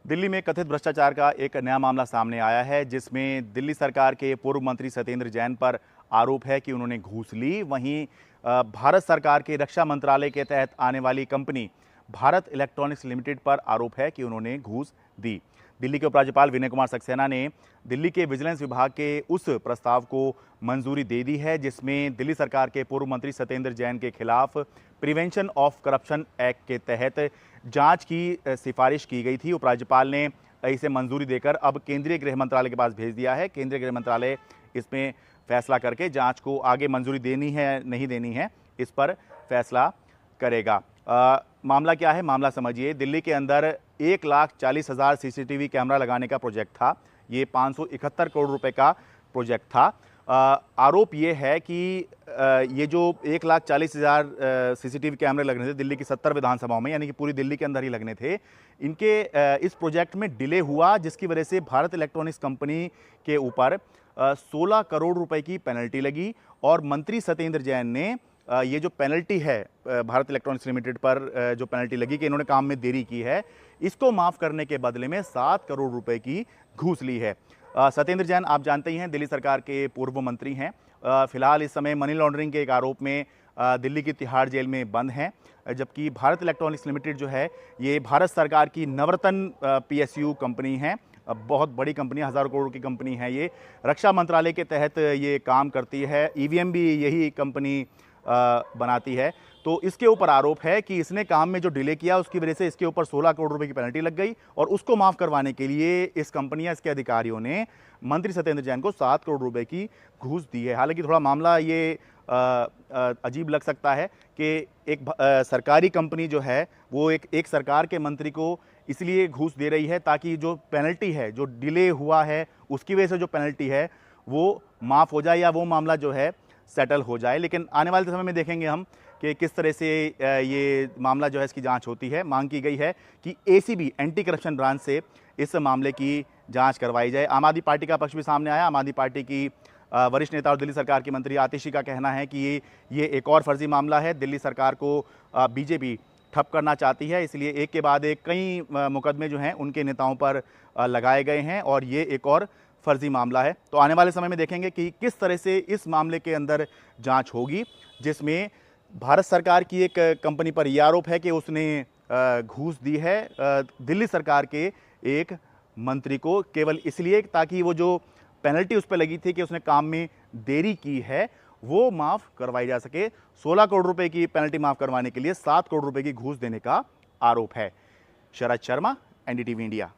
दिल्ली में कथित भ्रष्टाचार का एक नया मामला सामने आया है, जिसमें दिल्ली सरकार के पूर्व मंत्री सत्येंद्र जैन पर आरोप है कि उन्होंने घूस ली। वहीं भारत सरकार के रक्षा मंत्रालय के तहत आने वाली कंपनी भारत इलेक्ट्रॉनिक्स लिमिटेड पर आरोप है कि उन्होंने घूस दी। दिल्ली के उपराज्यपाल विनय कुमार सक्सेना ने दिल्ली के विजिलेंस विभाग के उस प्रस्ताव को मंजूरी दे दी है, जिसमें दिल्ली सरकार के पूर्व मंत्री सत्येंद्र जैन के खिलाफ प्रिवेंशन ऑफ करप्शन एक्ट के तहत जांच की सिफारिश की गई थी। उपराज्यपाल ने इसे मंजूरी देकर अब केंद्रीय गृह मंत्रालय के पास भेज दिया है। केंद्रीय गृह मंत्रालय इसमें फैसला करके जांच को आगे मंजूरी देनी है नहीं देनी है, इस पर फैसला करेगा। मामला क्या है, मामला समझिए। दिल्ली के अंदर 1,40,000 सीसीटीवी कैमरा लगाने का प्रोजेक्ट था। ये 571 करोड़ रुपए का प्रोजेक्ट था। आरोप ये है कि ये जो 1,40,000 सीसीटीवी कैमरे लगने थे दिल्ली की 70 विधानसभाओं में, यानी कि पूरी दिल्ली के अंदर ही लगने थे, इनके इस प्रोजेक्ट में डिले हुआ, जिसकी वजह से भारत इलेक्ट्रॉनिक्स कंपनी के ऊपर 16 करोड़ रुपए की पेनल्टी लगी। और मंत्री सत्येंद्र जैन ने ये जो पेनल्टी है भारत इलेक्ट्रॉनिक्स लिमिटेड पर जो पेनल्टी लगी कि इन्होंने काम में देरी की है, इसको माफ़ करने के बदले में 7 करोड़ रुपए की घूस ली है। सत्येंद्र जैन आप जानते ही हैं, दिल्ली सरकार के पूर्व मंत्री हैं। फिलहाल इस समय मनी लॉन्ड्रिंग के एक आरोप में दिल्ली की तिहाड़ जेल में बंद हैं, जबकि भारत इलेक्ट्रॉनिक्स लिमिटेड जो है ये भारत सरकार की नवरत्न PSU कंपनी है। बहुत बड़ी कंपनी, हज़ारों करोड़ की कंपनी है ये। रक्षा मंत्रालय के तहत ये काम करती है। EVM भी यही कंपनी बनाती है। तो इसके ऊपर आरोप है कि इसने काम में जो डिले किया उसकी वजह से इसके ऊपर 16 करोड़ रुपए की पेनल्टी लग गई, और उसको माफ़ करवाने के लिए इस कंपनी या इसके अधिकारियों ने मंत्री सत्येंद्र जैन को 7 करोड़ रुपए की घूस दी है। हालांकि थोड़ा मामला ये अजीब लग सकता है कि एक सरकारी कंपनी जो है वो एक सरकार के मंत्री को इसलिए घूस दे रही है ताकि जो पेनल्टी है, जो डिले हुआ है उसकी वजह से जो पेनल्टी है वो माफ़ हो जाए या वो मामला जो है सेटल हो जाए। लेकिन आने वाले समय में देखेंगे हम कि किस तरह से ये मामला जो है इसकी जांच होती है। मांग की गई है कि ACB एंटी करप्शन ब्रांच से इस मामले की जांच करवाई जाए। आम आदमी पार्टी का पक्ष भी सामने आया। आम आदमी पार्टी की वरिष्ठ नेता और दिल्ली सरकार की मंत्री आतिशी का कहना है कि ये एक और फर्जी मामला है। दिल्ली सरकार को BJP ठप करना चाहती है, इसलिए एक के बाद एक कई मुकदमे जो हैं उनके नेताओं पर लगाए गए हैं, और ये एक और फर्जी मामला है। तो आने वाले समय में देखेंगे कि किस तरह से इस मामले के अंदर जांच होगी, जिसमें भारत सरकार की एक कंपनी पर यह आरोप है कि उसने घूस दी है दिल्ली सरकार के एक मंत्री को, केवल इसलिए ताकि वो जो पेनल्टी उस पर लगी थी कि उसने काम में देरी की है वो माफ़ करवाई जा सके। 16 करोड़ रुपए की पेनल्टी माफ़ करवाने के लिए 7 करोड़ रुपए की घूस देने का आरोप है। Sharad Sharma, NDTV India.